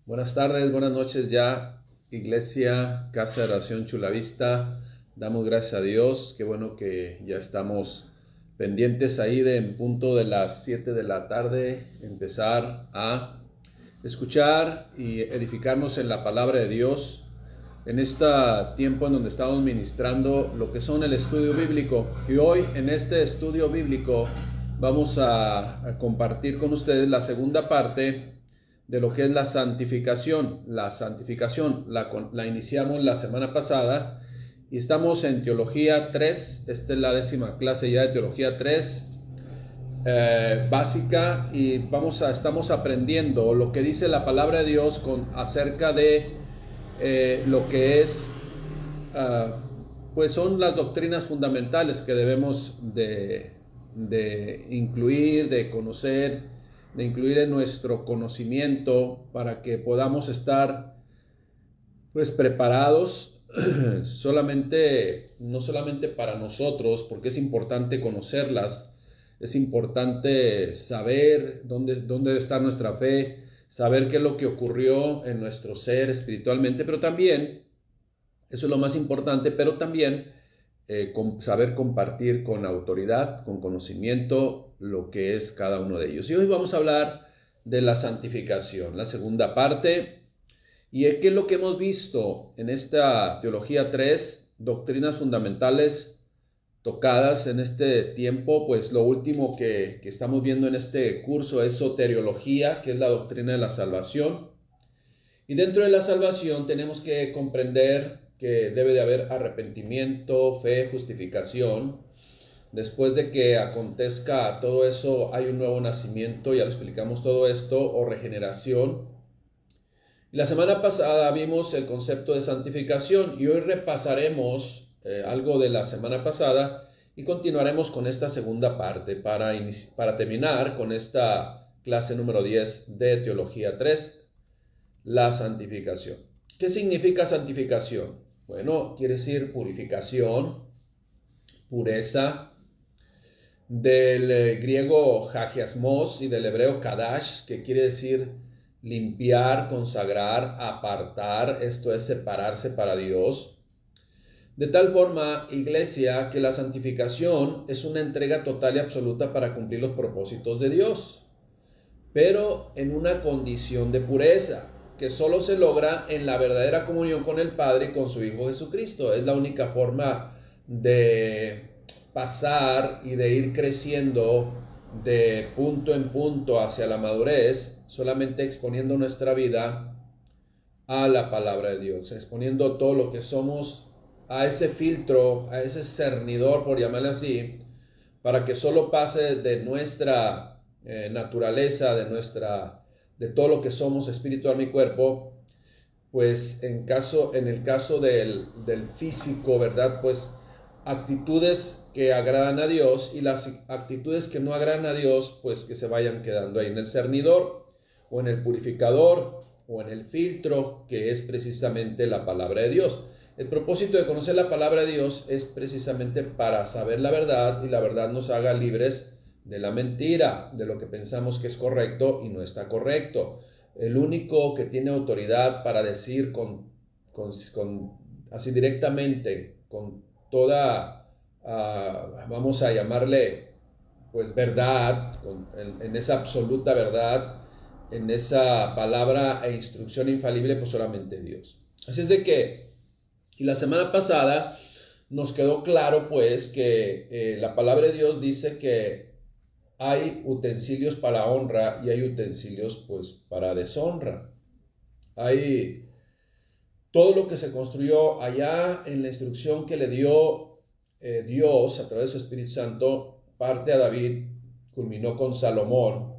Buenas tardes, buenas noches ya, Iglesia, Casa de Oración Chulavista. Damos gracias a Dios, qué bueno que ya estamos pendientes ahí de en punto de las 7 de la tarde, empezar a escuchar y edificarnos en la palabra de Dios. En este tiempo en donde estamos ministrando lo que son el estudio bíblico. Y hoy en este estudio bíblico vamos a compartir con ustedes la segunda parte de lo que es la santificación. La santificación la iniciamos la semana pasada y estamos en Teología 3. Esta es la 10ª clase ya de Teología 3 básica, y estamos aprendiendo lo que dice la palabra de Dios acerca de lo que es pues son las doctrinas fundamentales que debemos de incluir, de conocer, de incluir en nuestro conocimiento para que podamos estar pues preparados no solamente para nosotros, porque es importante conocerlas, es importante saber dónde está nuestra fe, saber qué es lo que ocurrió en nuestro ser espiritualmente, pero también, eso es lo más importante, pero también saber compartir con autoridad, con conocimiento, lo que es cada uno de ellos. Y hoy vamos a hablar de la santificación, la segunda parte. Y es que lo que hemos visto en esta Teología 3, doctrinas fundamentales tocadas en este tiempo, pues lo último que estamos viendo en este curso es soteriología, que es la doctrina de la salvación. Y dentro de la salvación tenemos que comprender que debe de haber arrepentimiento, fe, justificación. Después de que acontezca todo eso, hay un nuevo nacimiento, ya lo explicamos todo esto, o regeneración. Y la semana pasada vimos el concepto de santificación y hoy repasaremos algo de la semana pasada y continuaremos con esta segunda parte para terminar con esta clase número 10 de Teología 3, la santificación. ¿Qué significa santificación? Bueno, quiere decir purificación, pureza, del griego hagiasmos y del hebreo kadash, que quiere decir limpiar, consagrar, apartar, esto es separarse para Dios. De tal forma, Iglesia, que la santificación es una entrega total y absoluta para cumplir los propósitos de Dios, pero en una condición de pureza, que solo se logra en la verdadera comunión con el Padre y con su Hijo Jesucristo. Es la única forma de pasar y de ir creciendo de punto en punto hacia la madurez, solamente exponiendo nuestra vida a la palabra de Dios, exponiendo todo lo que somos a ese filtro, a ese cernidor, por llamarle así, para que solo pase de nuestra naturaleza, de todo lo que somos, espíritu, alma y cuerpo. Pues en el caso del físico, ¿verdad? Pues actitudes que agradan a Dios, y las actitudes que no agradan a Dios, pues que se vayan quedando ahí en el cernidor o en el purificador o en el filtro, que es precisamente la palabra de Dios. El propósito de conocer la palabra de Dios es precisamente para saber la verdad, y la verdad nos haga libres de la mentira, de lo que pensamos que es correcto y no está correcto. El único que tiene autoridad para decir así directamente, con toda, vamos a llamarle, pues verdad, en esa absoluta verdad, en esa palabra e instrucción infalible, pues solamente Dios. Así es de que, y la semana pasada nos quedó claro pues que la palabra de Dios dice que hay utensilios para honra y hay utensilios pues para deshonra. Hay todo lo que se construyó allá en la instrucción que le dio Dios a través de su Espíritu Santo, parte a David, culminó con Salomón,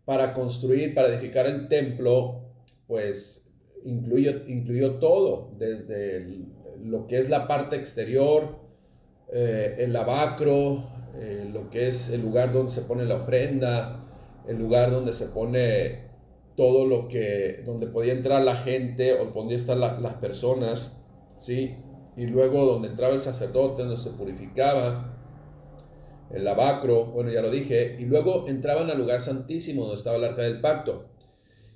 para construir, para edificar el templo, pues incluyó todo, desde lo que es la parte exterior, el lavacro, lo que es el lugar donde se pone la ofrenda, el lugar donde se pone todo donde podía entrar la gente o podía estar las personas, ¿sí? Y luego donde entraba el sacerdote, donde se purificaba, el lavacro, bueno, ya lo dije, y luego entraban al lugar santísimo donde estaba el arca del pacto.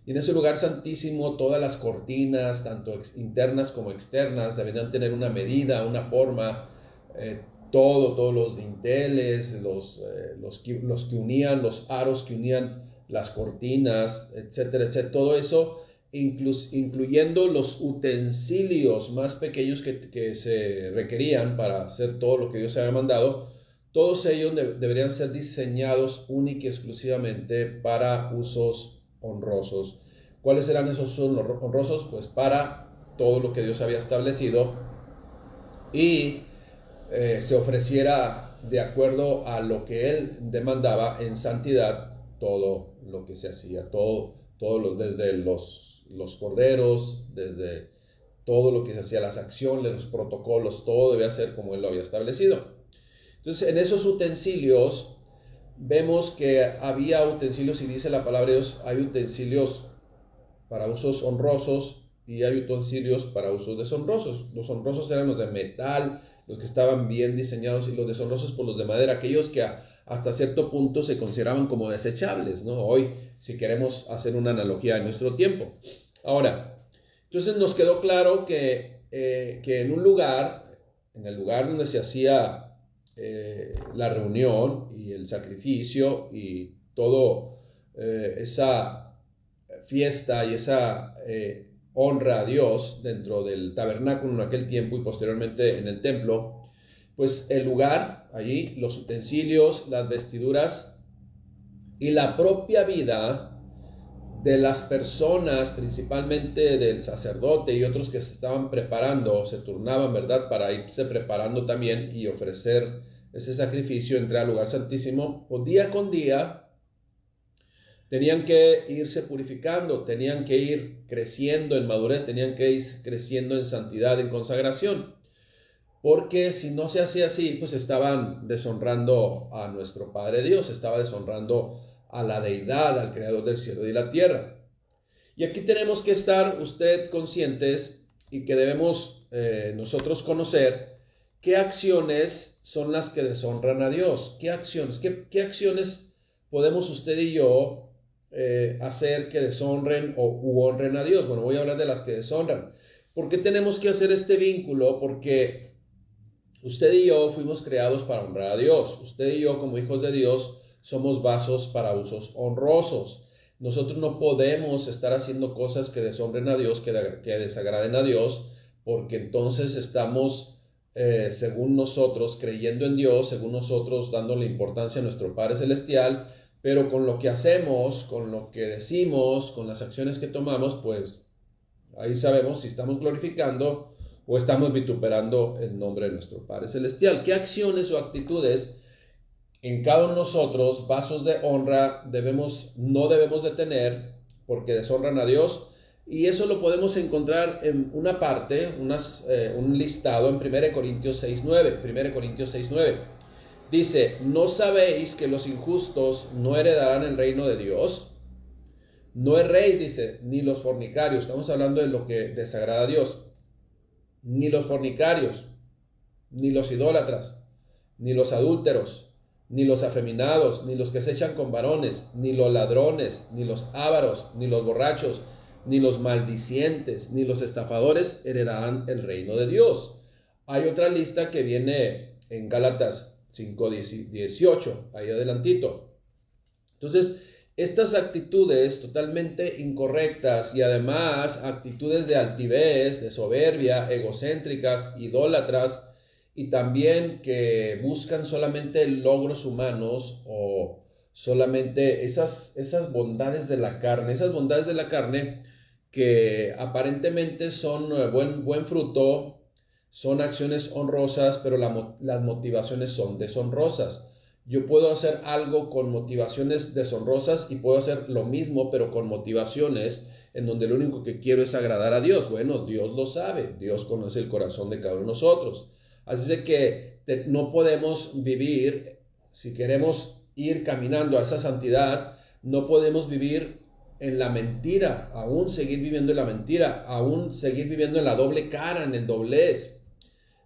Y en ese lugar santísimo todas las cortinas, tanto internas como externas, deberían tener una medida, una forma, todos los dinteles, los que unían, los aros que unían las cortinas, etcétera, etcétera. Todo eso, incluyendo los utensilios más pequeños que se requerían para hacer todo lo que Dios había mandado, todos ellos deberían ser diseñados única y exclusivamente para usos honrosos. ¿Cuáles eran esos usos honrosos? Pues para todo lo que Dios había establecido y se ofreciera de acuerdo a lo que Él demandaba en santidad todo lo que se hacía, desde los corderos, desde todo lo que se hacía, las acciones, los protocolos, todo debía ser como Él lo había establecido. Entonces, en esos utensilios vemos que había utensilios, y dice la palabra de Dios, hay utensilios para usos honrosos y hay utensilios para usos deshonrosos. Los honrosos eran los de metal, los que estaban bien diseñados, y los deshonrosos por los de madera, aquellos que hasta cierto punto se consideraban como desechables, ¿no? Hoy, si queremos hacer una analogía de nuestro tiempo. Ahora, entonces nos quedó claro que en un lugar, en el lugar donde se hacía la reunión y el sacrificio y todo esa fiesta y esa honra a Dios dentro del tabernáculo en aquel tiempo y posteriormente en el templo, pues el lugar allí, los utensilios, las vestiduras y la propia vida de las personas, principalmente del sacerdote y otros que se estaban preparando, se turnaban, ¿verdad?, para irse preparando también y ofrecer ese sacrificio, entrar al lugar santísimo, pues día con día tenían que irse purificando, tenían que ir creciendo en madurez, tenían que ir creciendo en santidad, en consagración, porque si no se hacía así, pues estaban deshonrando a nuestro Padre Dios, estaba deshonrando a la deidad, al creador del cielo y la tierra. Y aquí tenemos que estar usted conscientes y que debemos nosotros conocer qué acciones son las que deshonran a Dios, qué acciones podemos usted y yo hacer que deshonren u honren a Dios. Bueno, voy a hablar de las que deshonran. ¿Por qué tenemos que hacer este vínculo? Porque usted y yo fuimos creados para honrar a Dios. Usted y yo, como hijos de Dios, somos vasos para usos honrosos. Nosotros no podemos estar haciendo cosas que deshonren a Dios, que desagraden a Dios, porque entonces estamos, según nosotros, creyendo en Dios, según nosotros, dándole importancia a nuestro Padre Celestial, pero con lo que hacemos, con lo que decimos, con las acciones que tomamos, pues ahí sabemos si estamos glorificando o estamos vituperando el nombre de nuestro Padre Celestial. ¿Qué acciones o actitudes en cada uno de nosotros, vasos de honra, no debemos de tener porque deshonran a Dios? Y eso lo podemos encontrar en una parte, un listado en 1 Corintios 6:9. 1 Corintios 6:9 dice: ¿no sabéis que los injustos no heredarán el reino de Dios? No erréis, dice, ni los fornicarios, estamos hablando de lo que desagrada a Dios, ni los fornicarios, ni los idólatras, ni los adúlteros, ni los afeminados, ni los que se echan con varones, ni los ladrones, ni los ávaros, ni los borrachos, ni los maldicientes, ni los estafadores heredarán el reino de Dios. Hay otra lista que viene en Gálatas 5:18, ahí adelantito. Entonces, estas actitudes totalmente incorrectas y además actitudes de altivez, de soberbia, egocéntricas, idólatras, y también que buscan solamente logros humanos o solamente esas bondades de la carne, que aparentemente son buen fruto, son acciones honrosas, pero las motivaciones son deshonrosas. Yo puedo hacer algo con motivaciones deshonrosas y puedo hacer lo mismo, pero con motivaciones en donde lo único que quiero es agradar a Dios. Bueno, Dios lo sabe, Dios conoce el corazón de cada uno de nosotros. Así de que no podemos vivir, si queremos ir caminando a esa santidad, no podemos vivir en la mentira, aún seguir viviendo en la mentira, aún seguir viviendo en la doble cara, en el doblez.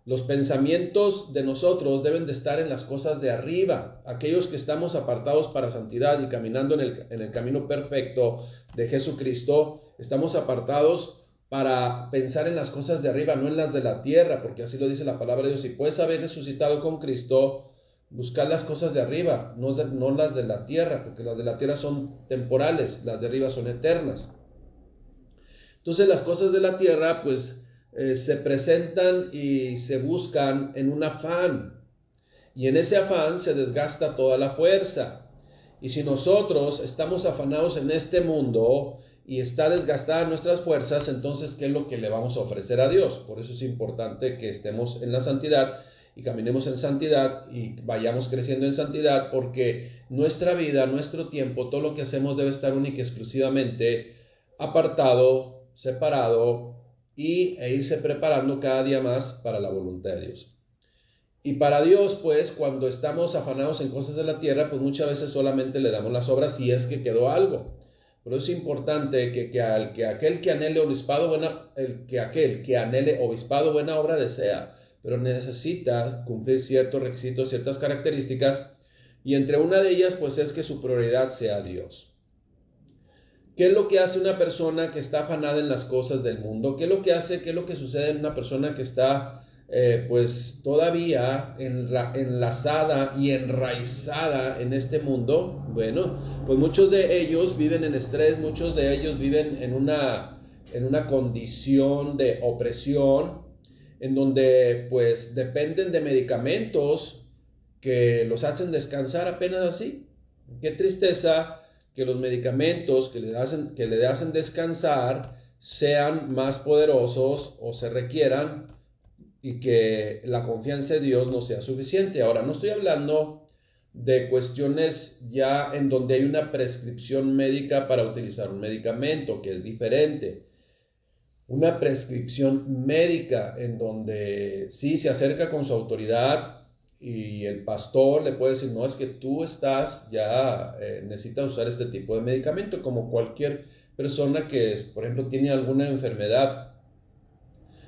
Los pensamientos de nosotros deben de estar en las cosas de arriba. Aquellos que estamos apartados para santidad y caminando en el camino perfecto de Jesucristo, estamos apartados para pensar en las cosas de arriba, no en las de la tierra, porque así lo dice la palabra de Dios. Si puedes haber resucitado con Cristo, buscar las cosas de arriba, no las de la tierra, porque las de la tierra son temporales, las de arriba son eternas. Entonces las cosas de la tierra, pues, se presentan y se buscan en un afán, y en ese afán se desgasta toda la fuerza. Y si nosotros estamos afanados en este mundo y está desgastada nuestras fuerzas, entonces ¿qué es lo que le vamos a ofrecer a Dios? Por eso es importante que estemos en la santidad y caminemos en santidad y vayamos creciendo en santidad, porque nuestra vida, nuestro tiempo, todo lo que hacemos debe estar única y exclusivamente apartado, separado, e irse preparando cada día más para la voluntad de Dios. Y para Dios, pues, cuando estamos afanados en cosas de la tierra, pues muchas veces solamente le damos las obras si es que quedó algo. Pero es importante que aquel que anhele obispado, buena obra desea, pero necesita cumplir ciertos requisitos, ciertas características, y entre una de ellas, pues, es que su prioridad sea Dios. ¿Qué es lo que hace una persona que está afanada en las cosas del mundo? ¿Qué es lo que sucede en una persona que está pues todavía enlazada y enraizada en este mundo? Bueno, pues muchos de ellos viven en estrés, muchos de ellos viven en una condición de opresión, en donde pues dependen de medicamentos que los hacen descansar apenas así. Qué tristeza que los medicamentos que le hacen descansar sean más poderosos o se requieran, y que la confianza en Dios no sea suficiente. Ahora, no estoy hablando de cuestiones ya en donde hay una prescripción médica para utilizar un medicamento, que es diferente. Una prescripción médica en donde sí se acerca con su autoridad y el pastor le puede decir, no, es que tú estás ya, necesitas usar este tipo de medicamento, como cualquier persona que, por ejemplo, tiene alguna enfermedad.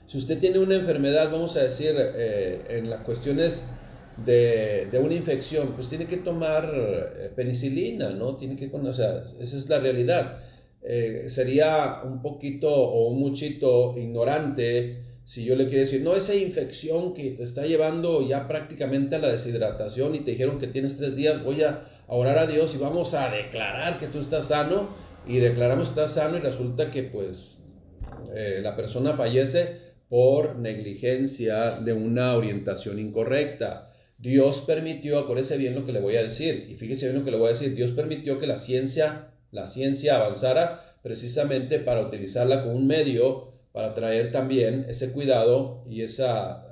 Si usted tiene una enfermedad, vamos a decir, en las cuestiones de una infección, pues tiene que tomar penicilina, ¿no? O sea, esa es la realidad. Sería un poquito o un muchito ignorante si yo le quiero decir, no, esa infección que te está llevando ya prácticamente a la deshidratación y te dijeron que tienes 3 días, voy a orar a Dios y vamos a declarar que tú estás sano, y declaramos que estás sano y resulta que pues la persona fallece por negligencia de una orientación incorrecta. Dios permitió, acuérdese bien lo que le voy a decir, y fíjese bien lo que le voy a decir, Dios permitió que la ciencia avanzara precisamente para utilizarla como un medio para traer también ese cuidado y esa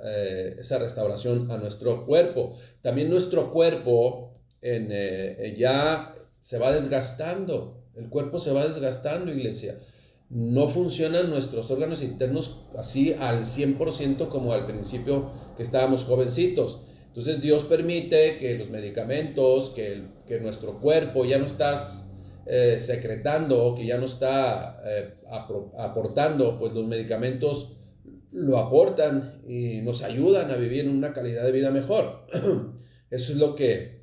restauración a nuestro cuerpo. También nuestro cuerpo ya se va desgastando, el cuerpo se va desgastando, iglesia. No funcionan nuestros órganos internos así al 100% como al principio que estábamos jovencitos. Entonces Dios permite que los medicamentos, que nuestro cuerpo ya no está secretando, que ya no está aportando, pues los medicamentos lo aportan y nos ayudan a vivir en una calidad de vida mejor. Eso es lo que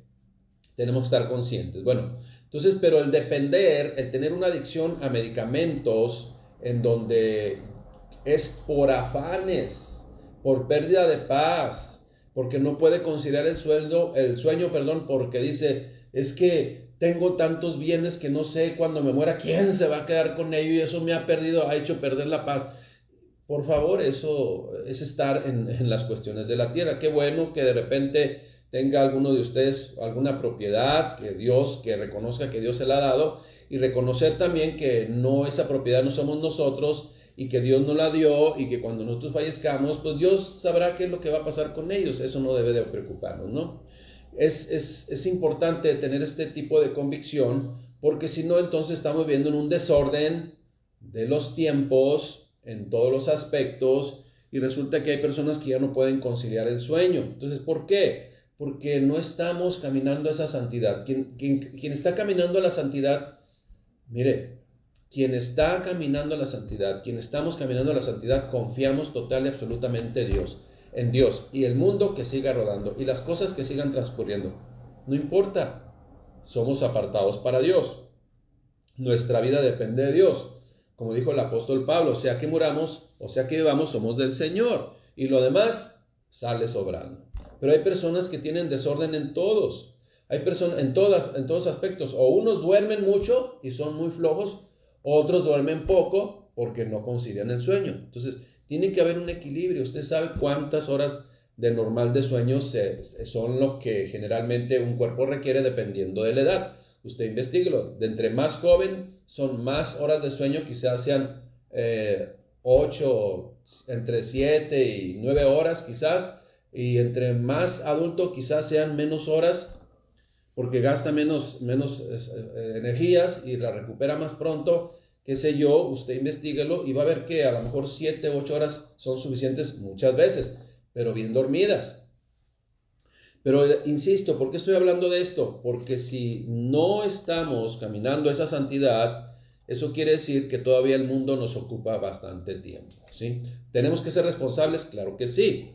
tenemos que estar conscientes. Bueno, entonces, pero el tener una adicción a medicamentos en donde es por afanes, por pérdida de paz, porque no puede conciliar el sueño, porque dice, es que tengo tantos bienes que no sé cuando me muera quién se va a quedar con ello, y eso me ha hecho perder la paz. Por favor, eso es estar en las cuestiones de la tierra. Qué bueno que de repente tenga alguno de ustedes alguna propiedad que reconozca que Dios se la ha dado, y reconocer también que esa propiedad no somos nosotros y que Dios nos la dio, y que cuando nosotros fallezcamos, pues Dios sabrá qué es lo que va a pasar con ellos. Eso no debe de preocuparnos, ¿no? Es importante tener este tipo de convicción, porque si no, entonces estamos viviendo en un desorden de los tiempos en todos los aspectos, y resulta que hay personas que ya no pueden conciliar el sueño. Entonces, ¿por qué? Porque no estamos caminando a esa santidad. Quien está caminando a la santidad, mire, quienes estamos caminando a la santidad, confiamos total y absolutamente en Dios. en Dios, y el mundo que siga rodando, y las cosas que sigan transcurriendo. No importa, somos apartados para Dios. Nuestra vida depende de Dios. Como dijo el apóstol Pablo, sea que muramos o sea que vivamos, somos del Señor. Y lo demás sale sobrando. Pero hay personas que tienen desorden en todos. Hay personas en todos aspectos. O unos duermen mucho y son muy flojos, otros duermen poco porque no concilian el sueño. Entonces, tiene que haber un equilibrio. Usted sabe cuántas horas de normal de sueño son lo que generalmente un cuerpo requiere dependiendo de la edad. Usted investiguelo. De entre más joven son más horas de sueño, quizás sean 8, entre 7 y 9 horas quizás, y entre más adulto quizás sean menos horas, porque gasta menos energías y la recupera más pronto, qué sé yo. Usted investíguelo y va a ver que a lo mejor 7, 8 horas son suficientes muchas veces, pero bien dormidas. Pero insisto, ¿por qué estoy hablando de esto? Porque si no estamos caminando esa santidad, eso quiere decir que todavía el mundo nos ocupa bastante tiempo, ¿sí? ¿Tenemos que ser responsables? Claro que sí,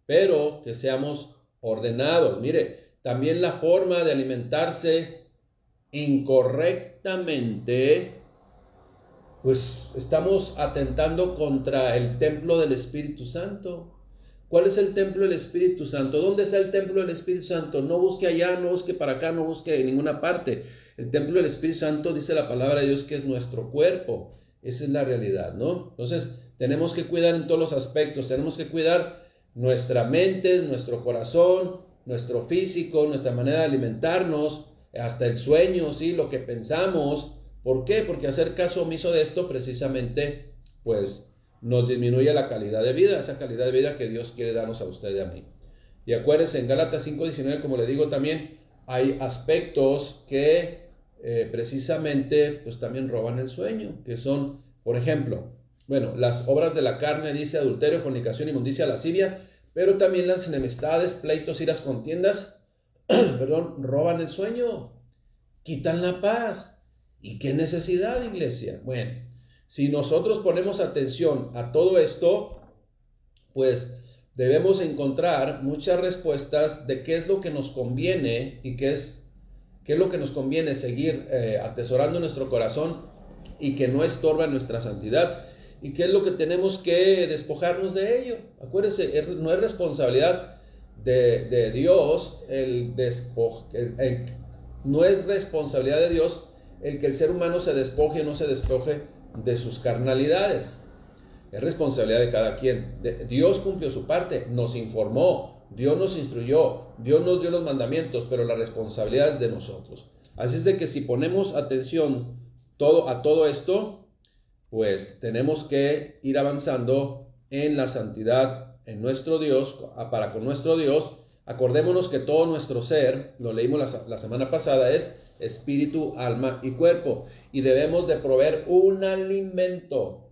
pero que seamos ordenados. Mire, también la forma de alimentarse incorrectamente, pues estamos atentando contra el templo del Espíritu Santo. ¿Cuál es el templo del Espíritu Santo? ¿Dónde está el templo del Espíritu Santo? No busque allá, no busque para acá, no busque en ninguna parte. El templo del Espíritu Santo, dice la palabra de Dios, que es nuestro cuerpo. Esa es la realidad, ¿no? Entonces, tenemos que cuidar en todos los aspectos. Tenemos que cuidar nuestra mente, nuestro corazón, nuestro físico, nuestra manera de alimentarnos, hasta el sueño, ¿sí? Lo que pensamos. ¿Por qué? Porque hacer caso omiso de esto precisamente, pues, nos disminuye la calidad de vida, esa calidad de vida que Dios quiere darnos a usted y a mí. Y acuérdense, en Gálatas 5:19, como le digo también, hay aspectos que precisamente pues también roban el sueño, que son, por ejemplo, bueno, las obras de la carne, dice adulterio, fornicación, inmundicia, lascivia, pero también las enemistades, pleitos, iras, contiendas, perdón, roban el sueño, quitan la paz. ¿Y qué necesidad, iglesia? Bueno, si nosotros ponemos atención a todo esto, pues debemos encontrar muchas respuestas de qué es lo que nos conviene y qué es lo que nos conviene seguir atesorando en nuestro corazón y que no estorba nuestra santidad, y qué es lo que tenemos que despojarnos de ello. Acuérdense, no es responsabilidad de Dios no es responsabilidad de Dios el que el ser humano se despoje o no se despoje de sus carnalidades. Es responsabilidad de cada quien. Dios cumplió su parte, nos informó, Dios nos instruyó, Dios nos dio los mandamientos, pero la responsabilidad es de nosotros. Así es de que si ponemos atención a todo esto, pues tenemos que ir avanzando en la santidad en nuestro Dios, para con nuestro Dios. Acordémonos que todo nuestro ser, lo leímos la semana pasada, es espíritu, alma y cuerpo, y debemos de proveer un alimento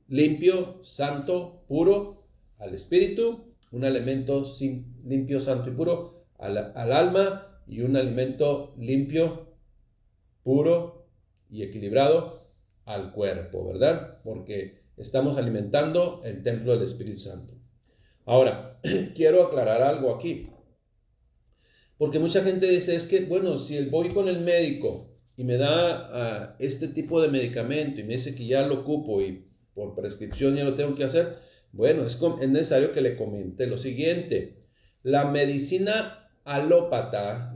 limpio, santo, puro al espíritu, un alimento limpio, santo y puro al alma, y un alimento limpio, puro y equilibrado al cuerpo, ¿verdad? Porque estamos alimentando el templo del Espíritu Santo. Ahora, quiero aclarar algo aquí, porque mucha gente dice, es que, bueno, si voy con el médico y me da este tipo de medicamento y me dice que ya lo ocupo y por prescripción ya lo tengo que hacer, bueno, es necesario que le comente lo siguiente. La medicina alópata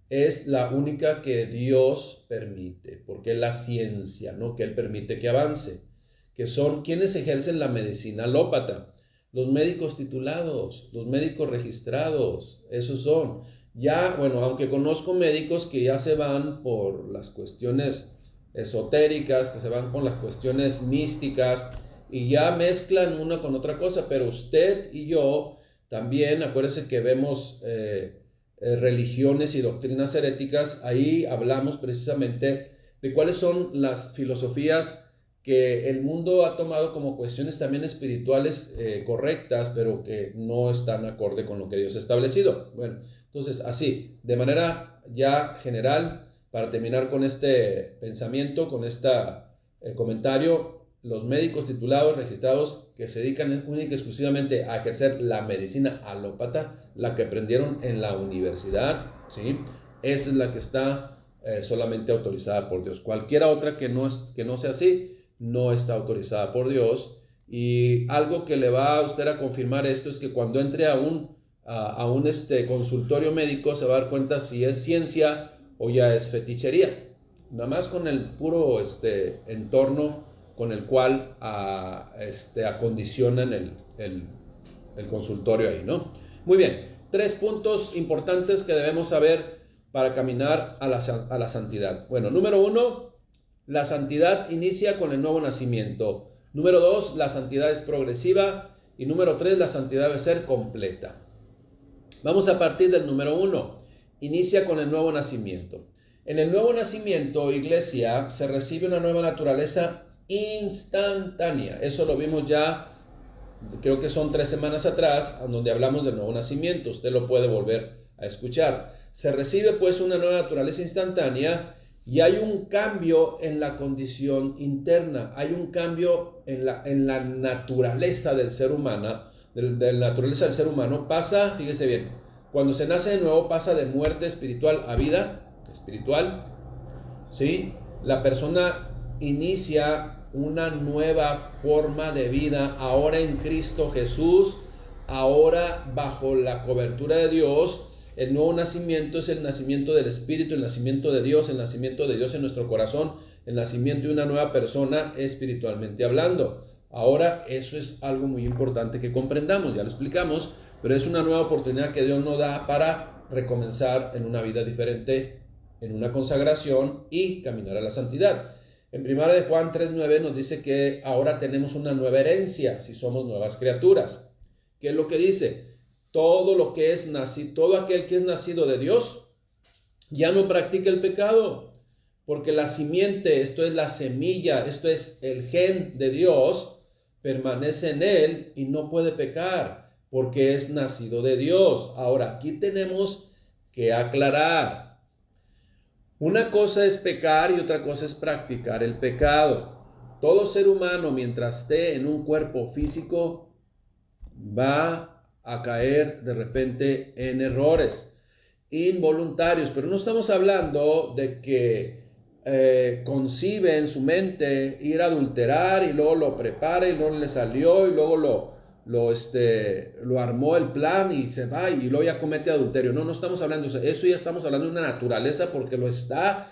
es la única que Dios permite, porque es la ciencia, ¿no?, que Él permite que avance, que son quienes ejercen la medicina alópata. Los médicos titulados, los médicos registrados, esos son. Ya, bueno, aunque conozco médicos que ya se van por las cuestiones esotéricas, que se van con las cuestiones místicas y ya mezclan una con otra cosa, pero usted y yo también, acuérdense que vemos religiones y doctrinas heréticas, ahí hablamos precisamente de cuáles son las filosofías que el mundo ha tomado como cuestiones también espirituales correctas, pero que no están acorde con lo que Dios ha establecido. Bueno, entonces así, de manera ya general, para terminar con este pensamiento, con este comentario, los médicos titulados, registrados, que se dedican única y exclusivamente a ejercer la medicina alópata, la que aprendieron en la universidad, ¿sí? Esa es la que está solamente autorizada por Dios. Cualquiera otra que no sea así, no está autorizada por Dios. Y algo que le va a usted a confirmar esto es que cuando entre a un consultorio médico se va a dar cuenta si es ciencia o ya es fetichería. Nada más con el puro entorno con el cual acondicionan el consultorio ahí, ¿no? Muy bien, 3 puntos importantes que debemos saber para caminar a la santidad. Bueno, número 1, la santidad inicia con el nuevo nacimiento. Número 2, la santidad es progresiva. Y número 3, la santidad debe ser completa. Vamos a partir del número 1. Inicia con el nuevo nacimiento. En el nuevo nacimiento, iglesia, se recibe una nueva naturaleza instantánea. Eso lo vimos ya, creo que son 3 semanas atrás, donde hablamos del nuevo nacimiento. Usted lo puede volver a escuchar. Se recibe pues una nueva naturaleza instantánea y hay un cambio en la condición interna. Hay un cambio en la naturaleza del ser humano. De la naturaleza del ser humano pasa, fíjese bien, cuando se nace de nuevo pasa de muerte espiritual a vida espiritual, ¿sí? La persona inicia una nueva forma de vida ahora en Cristo Jesús, ahora bajo la cobertura de Dios. El nuevo nacimiento es el nacimiento del Espíritu, el nacimiento de Dios en nuestro corazón, el nacimiento de una nueva persona espiritualmente hablando. Ahora eso es algo muy importante que comprendamos, ya lo explicamos, pero es una nueva oportunidad que Dios nos da para recomenzar en una vida diferente, en una consagración y caminar a la santidad. En 1 de Juan 3:9 nos dice que ahora tenemos una nueva herencia si somos nuevas criaturas. ¿Qué es lo que dice? Todo aquel que es nacido de Dios ya no practica el pecado, porque la simiente, esto es la semilla, esto es el gen de Dios, permanece en él y no puede pecar, porque es nacido de Dios. Ahora, aquí tenemos que aclarar. Una cosa es pecar y otra cosa es practicar el pecado. Todo ser humano, mientras esté en un cuerpo físico, va a caer de repente en errores involuntarios, pero no estamos hablando de que concibe en su mente ir a adulterar y luego lo prepara y no le salió y luego lo armó el plan y se va y luego ya comete adulterio. No estamos hablando de eso, ya estamos hablando de una naturaleza porque lo está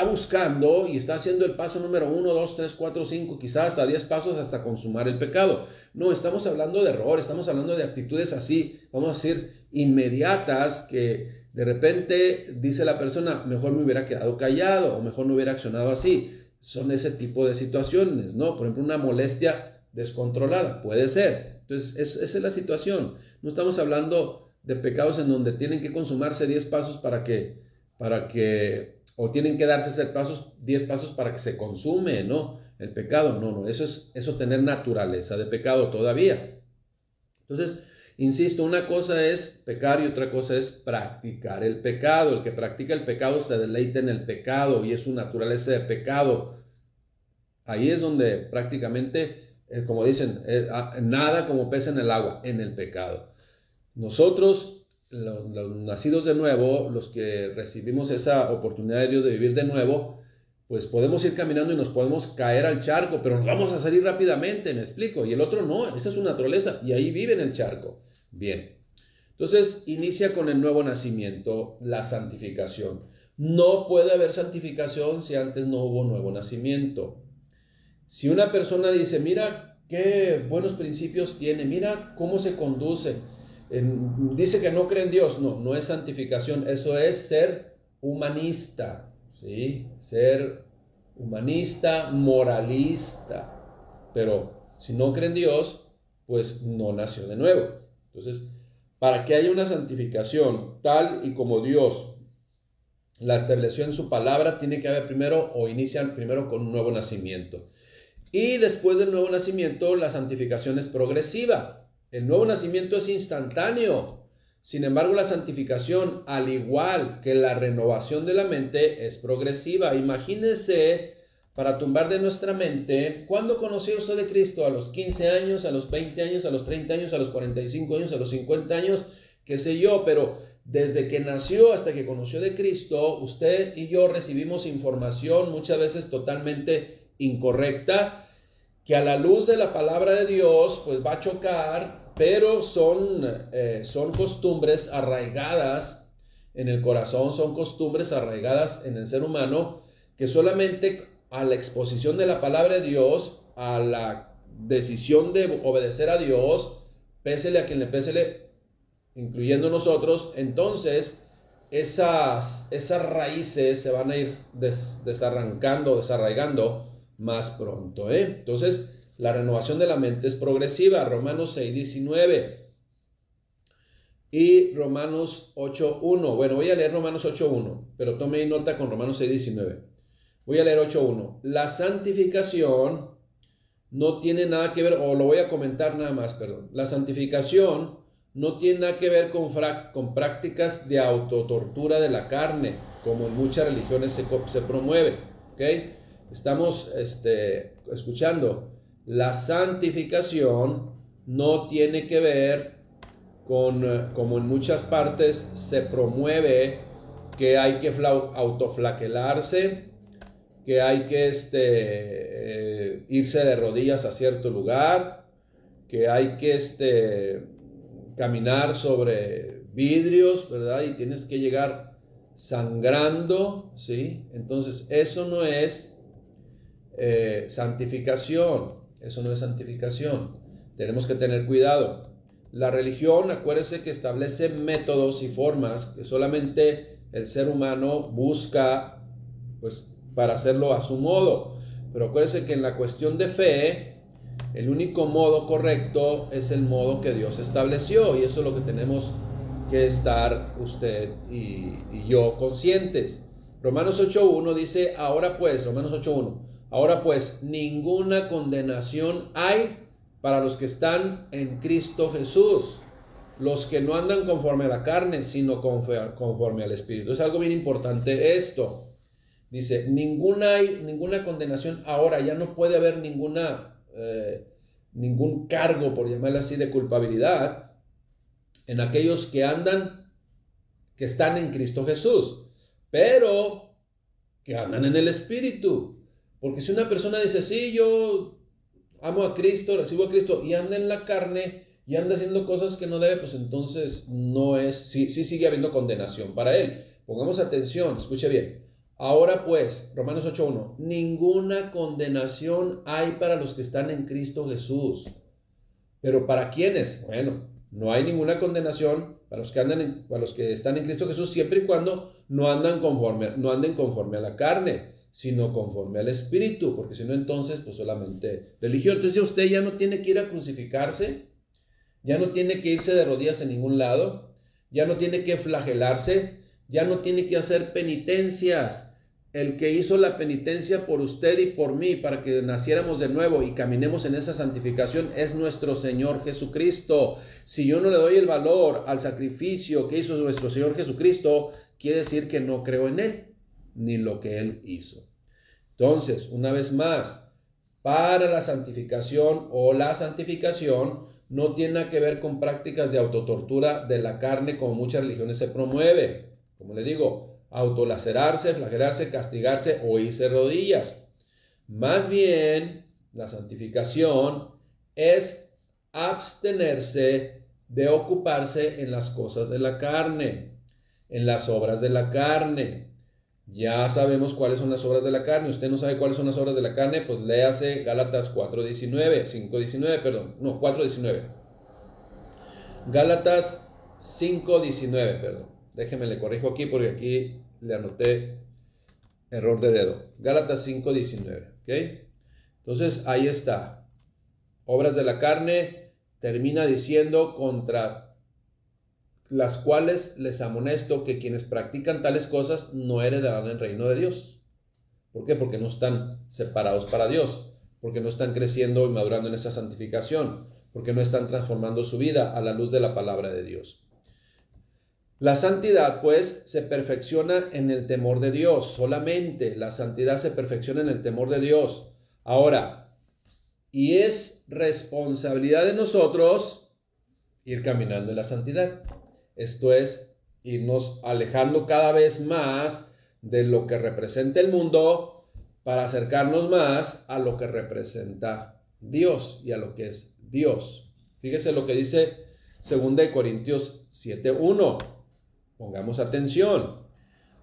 buscando y está haciendo el paso número 1, 2, 3, 4, 5, quizás hasta 10 pasos hasta consumar el pecado. No, estamos hablando de errores, estamos hablando de actitudes así, vamos a decir, inmediatas, que de repente dice la persona, mejor me hubiera quedado callado o mejor no hubiera accionado así. Son ese tipo de situaciones, ¿no? Por ejemplo, una molestia descontrolada, puede ser. Entonces, esa es la situación. No estamos hablando de pecados en donde tienen que consumarse 10 pasos para que o tienen que darse 10 pasos para que se consume, ¿no? El pecado, no, eso tener naturaleza de pecado todavía. Entonces, insisto, una cosa es pecar y otra cosa es practicar el pecado. El que practica el pecado se deleita en el pecado y es su naturaleza de pecado. Ahí es donde prácticamente, como dicen, nada como pez en el agua, en el pecado. Nosotros, los nacidos de nuevo, los que recibimos esa oportunidad de Dios de vivir de nuevo, pues podemos ir caminando y nos podemos caer al charco, pero nos vamos a salir rápidamente, ¿me explico? Y el otro no, esa es su naturaleza, y ahí vive en el charco. Bien, entonces inicia con el nuevo nacimiento, la santificación. No puede haber santificación si antes no hubo nuevo nacimiento. Si una persona dice, mira qué buenos principios tiene, mira cómo se conduce, dice que no cree en Dios, no es santificación, eso es ser humanista, ¿sí? Ser humanista, moralista, pero si no cree en Dios, pues no nació de nuevo. Entonces, para que haya una santificación tal y como Dios la estableció en su palabra, tiene que haber inician primero con un nuevo nacimiento. Y después del nuevo nacimiento, la santificación es progresiva. El nuevo nacimiento es instantáneo. Sin embargo, la santificación, al igual que la renovación de la mente, es progresiva. Imagínense para tumbar de nuestra mente, ¿cuándo conoció usted de Cristo? ¿A los 15 años, a los 20 años, a los 30 años, a los 45 años, a los 50 años? Qué sé yo, pero desde que nació hasta que conoció de Cristo, usted y yo recibimos información muchas veces totalmente incorrecta, que a la luz de la palabra de Dios pues va a chocar, pero son costumbres arraigadas en el corazón, son costumbres arraigadas en el ser humano, que solamente a la exposición de la palabra de Dios, a la decisión de obedecer a Dios, pésele a quien le pésele, incluyendo nosotros, entonces esas raíces se van a ir desarraigando más pronto, Entonces, la renovación de la mente es progresiva. Romanos 6:19 y Romanos 8:1. Bueno, voy a leer Romanos 8:1, pero tome nota con Romanos 6:19. Voy a leer 8:1. La santificación no tiene nada que ver, o lo voy a comentar nada más, perdón. La santificación no tiene nada que ver con prácticas de autotortura de la carne, como en muchas religiones se promueve, ¿ok? Estamos escuchando. La santificación no tiene que ver con, como en muchas partes se promueve, que hay que autoflagelarse, que hay que irse de rodillas a cierto lugar, que hay que caminar sobre vidrios, ¿verdad? Y tienes que llegar sangrando, ¿sí? Entonces, eso no es santificación, eso no es santificación. Tenemos que tener cuidado. La religión, acuérdese que establece métodos y formas que solamente el ser humano busca, pues, para hacerlo a su modo. Pero acuérdese que en la cuestión de fe, el único modo correcto es el modo que Dios estableció, y eso es lo que tenemos que estar usted y yo conscientes. Romanos 8:1 dice, Romanos 8:1, ahora pues, ninguna condenación hay para los que están en Cristo Jesús, los que no andan conforme a la carne, sino conforme al Espíritu. Es algo bien importante esto. Dice, ninguna condenación ahora, ya no puede haber ningún cargo, por llamarlo así, de culpabilidad en aquellos que están en Cristo Jesús, pero que andan en el Espíritu. Porque si una persona dice, sí, yo amo a Cristo, recibo a Cristo, y anda en la carne y anda haciendo cosas que no debe, pues entonces sí sigue habiendo condenación para él. Pongamos atención, escuche bien. Ahora pues, Romanos 8:1, ninguna condenación hay para los que están en Cristo Jesús. ¿Pero para quiénes? Bueno, no hay ninguna condenación para los que están en Cristo Jesús, siempre y cuando no anden conforme a la carne, sino conforme al Espíritu, porque si no, entonces, pues solamente religión. Entonces usted ya no tiene que ir a crucificarse, ya no tiene que irse de rodillas en ningún lado, ya no tiene que flagelarse, ya no tiene que hacer penitencias. El que hizo la penitencia por usted y por mí para que naciéramos de nuevo y caminemos en esa santificación es nuestro Señor Jesucristo. Si yo no le doy el valor al sacrificio que hizo nuestro Señor Jesucristo, quiere decir que no creo en Él, ni lo que Él hizo. Entonces, una vez más, para la santificación no tiene nada que ver con prácticas de autotortura de la carne como muchas religiones se promueve. Como le digo, autolacerarse, flagelarse, castigarse o irse de rodillas. Más bien, la santificación es abstenerse de ocuparse en las cosas de la carne, en las obras de la carne. Ya sabemos cuáles son las obras de la carne. Usted no sabe cuáles son las obras de la carne, pues léase Gálatas 4:19. Gálatas 5:19, perdón. Déjeme le corrijo aquí porque aquí le anoté error de dedo. Gálatas 5:19, ¿ok? Entonces ahí está. Obras de la carne, termina diciendo, contra las cuales les amonesto que quienes practican tales cosas no heredarán el reino de Dios. ¿Por qué? Porque no están separados para Dios, porque no están creciendo y madurando en esa santificación, porque no están transformando su vida a la luz de la palabra de Dios. La santidad, pues, se perfecciona en el temor de Dios. Solamente la santidad se perfecciona en el temor de Dios. Ahora, y es responsabilidad de nosotros ir caminando en la santidad. Esto es, irnos alejando cada vez más de lo que representa el mundo para acercarnos más a lo que representa Dios y a lo que es Dios. Fíjese lo que dice 2 Corintios 7:1. Pongamos atención.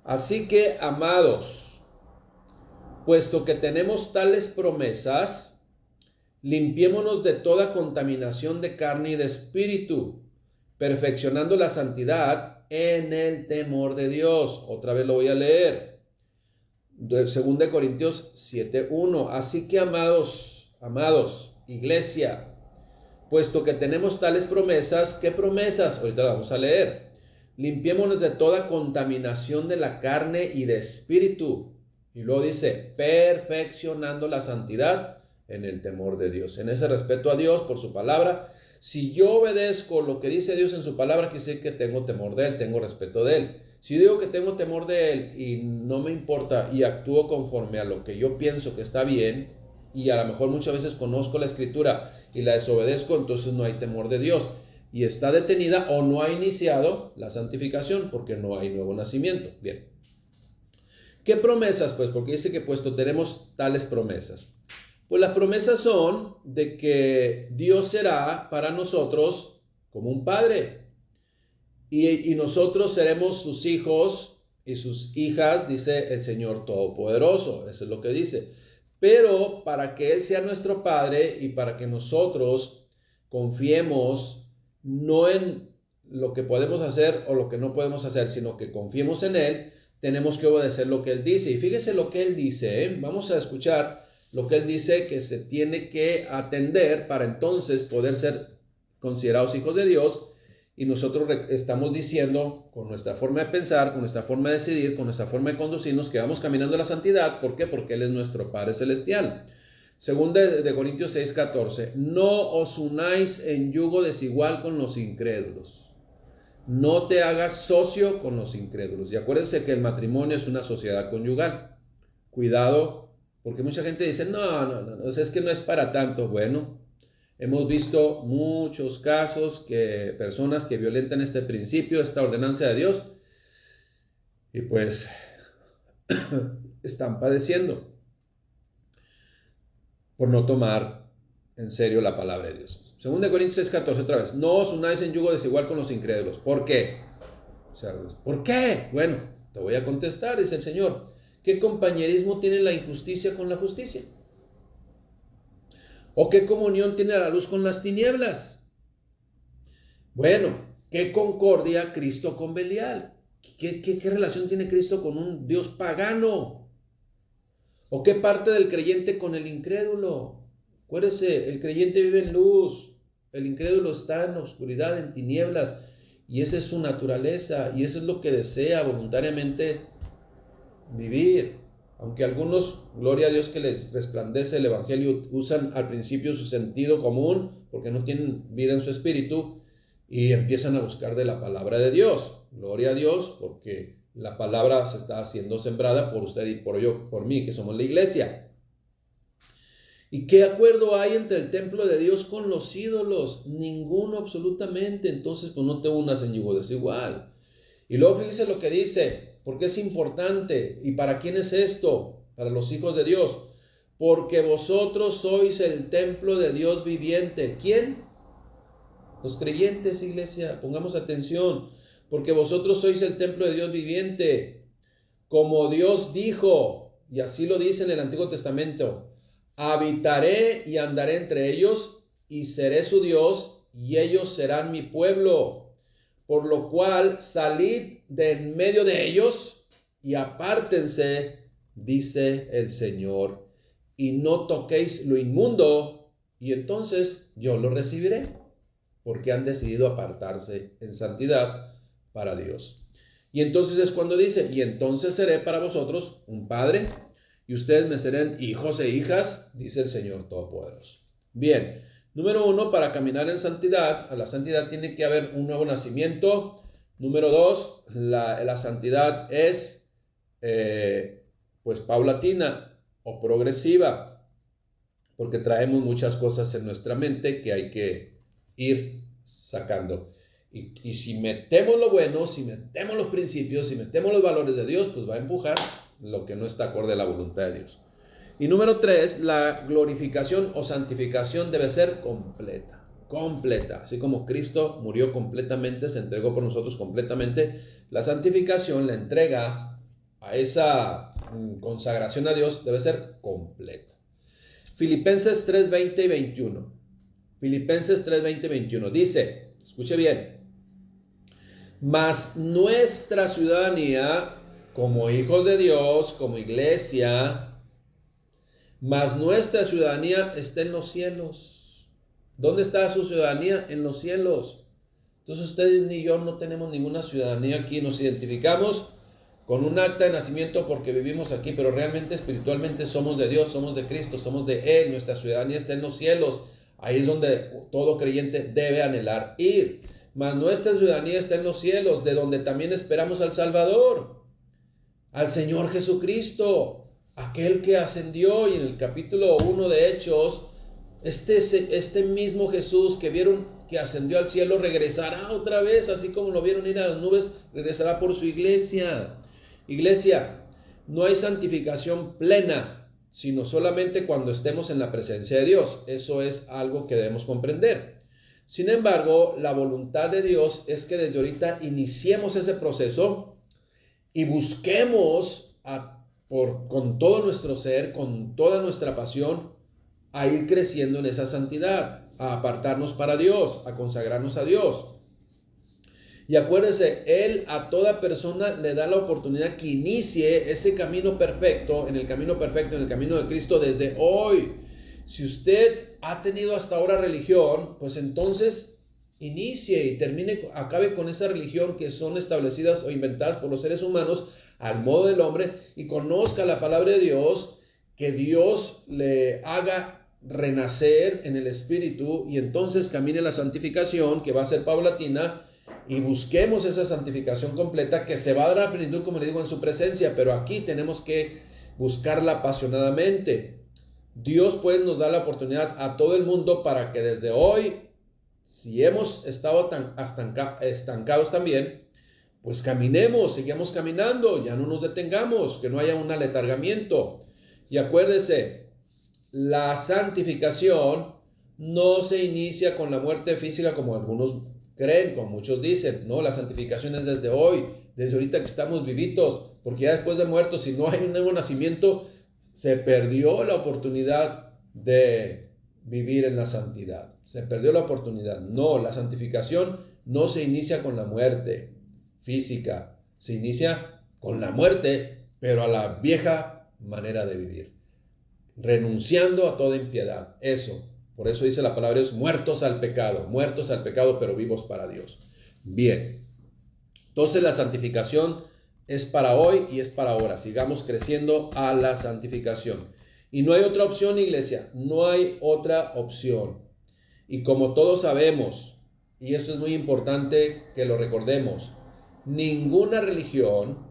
Así que, amados, puesto que tenemos tales promesas, limpiémonos de toda contaminación de carne y de espíritu, perfeccionando la santidad en el temor de Dios. Otra vez lo voy a leer. 2 Corintios 7:1. Así que, amados, iglesia, puesto que tenemos tales promesas, ¿qué promesas? Ahorita las vamos a leer. Limpiémonos de toda contaminación de la carne y de espíritu. Y luego dice, perfeccionando la santidad en el temor de Dios. En ese respeto a Dios por su palabra. Si yo obedezco lo que dice Dios en su palabra, quiere decir que tengo temor de Él, tengo respeto de Él. Si digo que tengo temor de Él y no me importa y actúo conforme a lo que yo pienso que está bien, y a lo mejor muchas veces conozco la Escritura y la desobedezco, entonces no hay temor de Dios. Y está detenida o no ha iniciado la santificación porque no hay nuevo nacimiento. Bien. ¿Qué promesas? Pues porque dice que puesto tenemos tales promesas. Pues las promesas son de que Dios será para nosotros como un padre. Y nosotros seremos sus hijos y sus hijas, dice el Señor Todopoderoso. Eso es lo que dice. Pero para que Él sea nuestro Padre y para que nosotros confiemos no en lo que podemos hacer o lo que no podemos hacer, sino que confiemos en Él, tenemos que obedecer lo que Él dice. Y fíjese lo que Él dice, ¿eh? Vamos a escuchar lo que Él dice que se tiene que atender para entonces poder ser considerados hijos de Dios. Y nosotros estamos diciendo con nuestra forma de pensar, con nuestra forma de decidir, con nuestra forma de conducirnos, que vamos caminando a la santidad. ¿Por qué? Porque Él es nuestro Padre Celestial. Segunda de Corintios 6:14. No os unáis en yugo desigual con los incrédulos. No te hagas socio con los incrédulos. Y acuérdense que el matrimonio es una sociedad conyugal. Cuidado, porque mucha gente dice, no, es que no es para tanto. Bueno, hemos visto muchos casos que personas que violentan este principio, esta ordenanza de Dios, y pues están padeciendo por no tomar en serio la palabra de Dios. 2 Corintios 6:14 otra vez. No os unáis en yugo desigual con los incrédulos. ¿Por qué? ¿Por qué? Bueno, te voy a contestar, dice el Señor. ¿Qué compañerismo tiene la injusticia con la justicia? ¿O qué comunión tiene la luz con las tinieblas? Bueno, ¿qué concordia Cristo con Belial? ¿Qué relación tiene Cristo con un Dios pagano? ¿O qué parte del creyente con el incrédulo? Acuérdese, el creyente vive en luz, el incrédulo está en oscuridad, en tinieblas, y esa es su naturaleza, y eso es lo que desea voluntariamente vivir. Aunque algunos, gloria a Dios que les resplandece el Evangelio, usan al principio su sentido común, porque no tienen vida en su espíritu, y empiezan a buscar de la palabra de Dios. Gloria a Dios, porque la palabra se está haciendo sembrada por usted y por mí, que somos la iglesia. ¿Y qué acuerdo hay entre el templo de Dios con los ídolos? Ninguno absolutamente. Entonces, pues no te unas en yugo desigual. Y luego fíjese lo que dice, porque es importante. ¿Y para quién es esto? Para los hijos de Dios. Porque vosotros sois el templo de Dios viviente. ¿Quién? Los creyentes, iglesia. Pongamos atención. Porque vosotros sois el templo de Dios viviente, como Dios dijo, y así lo dice en el Antiguo Testamento, habitaré y andaré entre ellos, y seré su Dios, y ellos serán mi pueblo. Por lo cual, salid de en medio de ellos, y apártense, dice el Señor, y no toquéis lo inmundo, y entonces yo lo recibiré, porque han decidido apartarse en santidad para Dios. Y entonces es cuando dice, y entonces seré para vosotros un padre, y ustedes me serán hijos e hijas, dice el Señor Todopoderoso. Bien, número 1, para caminar en santidad, a la santidad tiene que haber un nuevo nacimiento, Número 2, la santidad es pues paulatina o progresiva, porque traemos muchas cosas en nuestra mente que hay que ir sacando. Y si metemos lo bueno, si metemos los principios, si metemos los valores de Dios, pues va a empujar lo que no está acorde a la voluntad de Dios. Y número 3, la glorificación o santificación debe ser completa. Así como Cristo murió completamente, se entregó por nosotros completamente, la santificación, la entrega a esa consagración a Dios debe ser completa. Filipenses 3, 20 y 21. Filipenses 3, 20 y 21. Dice, escuche bien, mas nuestra ciudadanía como hijos de Dios, como iglesia, mas nuestra ciudadanía está en los cielos. ¿Dónde está su ciudadanía? En los cielos. Entonces ustedes ni yo no tenemos ninguna ciudadanía aquí. Nos identificamos con un acta de nacimiento porque vivimos aquí, pero realmente espiritualmente somos de Dios, somos de Cristo, somos de Él. Nuestra ciudadanía está en los cielos. Ahí es donde todo creyente debe anhelar ir. Mas nuestra ciudadanía está en los cielos, de donde también esperamos al Salvador, al Señor Jesucristo, aquel que ascendió. Y en el capítulo 1 de Hechos, este mismo Jesús que vieron que ascendió al cielo regresará otra vez, así como lo vieron ir a las nubes, regresará por su iglesia. Iglesia, no hay santificación plena, sino solamente cuando estemos en la presencia de Dios. Eso es algo que debemos comprender. Sin embargo, la voluntad de Dios es que desde ahorita iniciemos ese proceso y busquemos con todo nuestro ser, con toda nuestra pasión, a ir creciendo en esa santidad, a apartarnos para Dios, a consagrarnos a Dios. Y acuérdense, Él a toda persona le da la oportunidad que inicie ese camino perfecto, en el camino de Cristo desde hoy. Si usted ha tenido hasta ahora religión, pues entonces inicie y acabe con esa religión que son establecidas o inventadas por los seres humanos al modo del hombre, y conozca la palabra de Dios, que Dios le haga renacer en el Espíritu, y entonces camine la santificación, que va a ser paulatina, y busquemos esa santificación completa, que se va a dar a plenitud, como le digo, en su presencia. Pero aquí tenemos que buscarla apasionadamente. Dios pues nos da la oportunidad a todo el mundo para que desde hoy, si hemos estado estancados también, pues caminemos, sigamos caminando, ya no nos detengamos, que no haya un aletargamiento. Y acuérdese, la santificación no se inicia con la muerte física como algunos creen, como muchos dicen. No, la santificación es desde hoy, desde ahorita que estamos vivitos, porque ya después de muertos, si no hay un nuevo nacimiento, se perdió la oportunidad de vivir en la santidad. Se perdió la oportunidad. No, la santificación no se inicia con la muerte física, se inicia con la muerte, pero a la vieja manera de vivir, renunciando a toda impiedad. Por eso dice la palabra de Dios, muertos al pecado, pero vivos para Dios. Bien, entonces la santificación es para hoy y es para ahora. Sigamos creciendo a la santificación. Y no hay otra opción, iglesia, no hay otra opción. Y como todos sabemos, y esto es muy importante que lo recordemos, ninguna religión,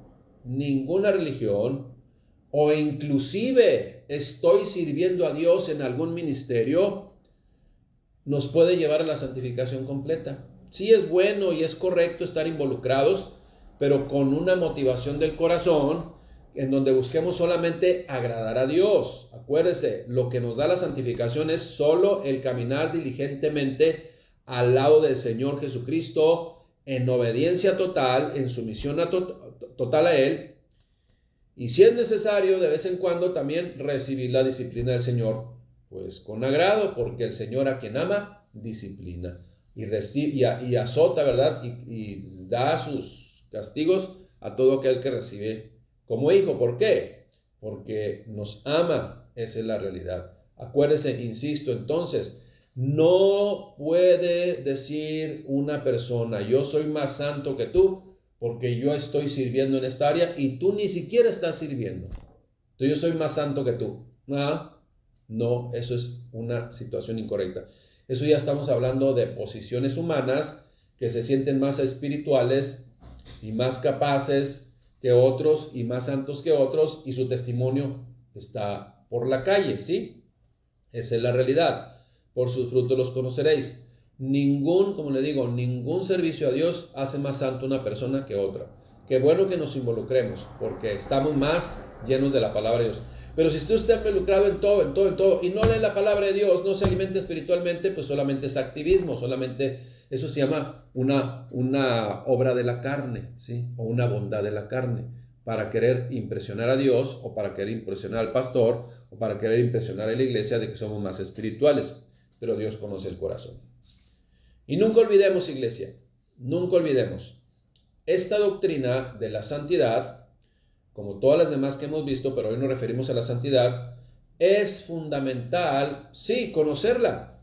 o inclusive estoy sirviendo a Dios en algún ministerio, nos puede llevar a la santificación completa. Sí es bueno y es correcto estar involucrados, pero con una motivación del corazón, en donde busquemos solamente agradar a Dios. Acuérdese, lo que nos da la santificación es solo el caminar diligentemente al lado del Señor Jesucristo, en obediencia total, en sumisión total a Él, y si es necesario, de vez en cuando también recibir la disciplina del Señor, pues con agrado, porque el Señor a quien ama, disciplina, y azota, ¿verdad? Y da sus castigos a todo aquel que recibe como hijo. ¿Por qué? Porque nos ama, esa es la realidad. Acuérdese, insisto, entonces, no puede decir una persona, yo soy más santo que tú, porque yo estoy sirviendo en esta área y tú ni siquiera estás sirviendo. Entonces yo soy más santo que tú. No, eso es una situación incorrecta. Eso ya estamos hablando de posiciones humanas que se sienten más espirituales y más capaces que otros y más santos que otros, y su testimonio está por la calle, ¿sí? Esa es la realidad. Por sus frutos los conoceréis. Como le digo, ningún servicio a Dios hace más santo una persona que otra. Qué bueno que nos involucremos, porque estamos más llenos de la palabra de Dios. Pero si usted está involucrado en todo, y no lee la palabra de Dios, no se alimenta espiritualmente, pues solamente es activismo, solamente eso se llama una obra de la carne, ¿sí? O una bondad de la carne, para querer impresionar a Dios, o para querer impresionar al pastor, o para querer impresionar a la iglesia de que somos más espirituales. Pero Dios conoce el corazón. Y nunca olvidemos, iglesia, nunca olvidemos, esta doctrina de la santidad, como todas las demás que hemos visto, pero hoy nos referimos a la santidad, es fundamental, sí, conocerla,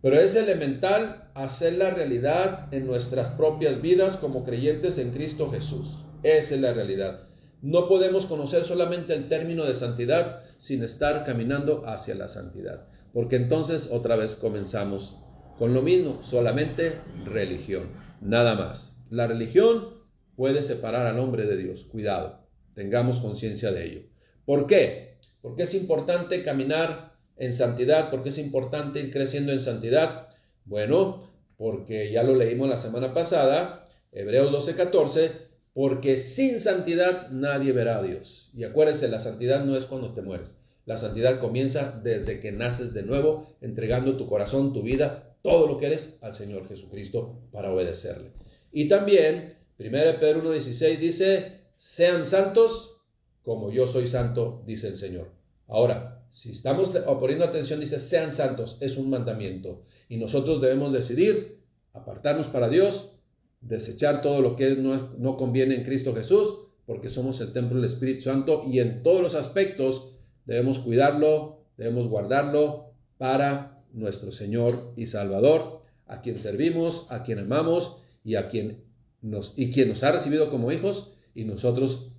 pero es elemental hacerla realidad en nuestras propias vidas como creyentes en Cristo Jesús. Esa es la realidad. No podemos conocer solamente el término de santidad sin estar caminando hacia la santidad, porque entonces otra vez comenzamos con lo mismo, solamente religión, nada más. La religión puede separar al hombre de Dios, cuidado, tengamos conciencia de ello. ¿Por qué? Porque es importante caminar en santidad, porque es importante ir creciendo en santidad. Bueno, porque ya lo leímos la semana pasada, Hebreos 12:14, porque sin santidad nadie verá a Dios. Y acuérdense, la santidad no es cuando te mueres. La santidad comienza desde que naces de nuevo, entregando tu corazón, tu vida, todo lo que eres al Señor Jesucristo para obedecerle. Y también, 1 Pedro 1:16 dice, sean santos como yo soy santo, dice el Señor. Ahora, si estamos poniendo atención, dice, sean santos, es un mandamiento. Y nosotros debemos decidir apartarnos para Dios, desechar todo lo que no conviene en Cristo Jesús, porque somos el templo del Espíritu Santo y en todos los aspectos debemos cuidarlo, debemos guardarlo para nuestro Señor y Salvador, a quien servimos, a quien amamos y quien nos ha recibido como hijos, y nosotros,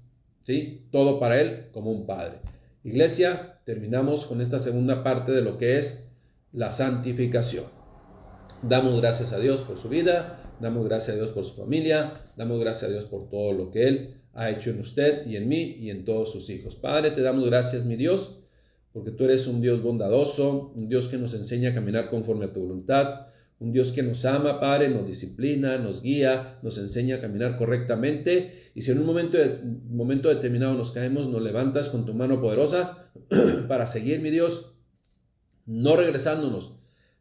¿sí? Todo para Él como un Padre. Iglesia, terminamos con esta segunda parte de lo que es la santificación. Damos gracias a Dios por su vida, damos gracias a Dios por su familia, damos gracias a Dios por todo lo que Él ha hecho en usted y en mí y en todos sus hijos. Padre, te damos gracias, mi Dios, porque tú eres un Dios bondadoso, un Dios que nos enseña a caminar conforme a tu voluntad, un Dios que nos ama, Padre, nos disciplina, nos guía, nos enseña a caminar correctamente, y si en un momento determinado nos caemos, nos levantas con tu mano poderosa para seguir, mi Dios, no regresándonos,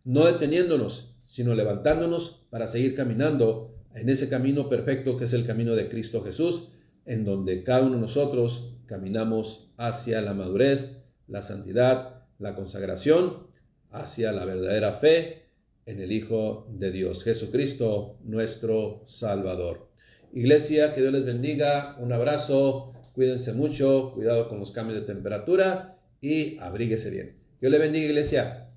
no deteniéndonos, sino levantándonos para seguir caminando en ese camino perfecto que es el camino de Cristo Jesús, en donde cada uno de nosotros caminamos hacia la madurez, la santidad, la consagración, hacia la verdadera fe en el Hijo de Dios, Jesucristo, nuestro Salvador. Iglesia, que Dios les bendiga, un abrazo, cuídense mucho, cuidado con los cambios de temperatura y abríguese bien. Dios le bendiga, iglesia.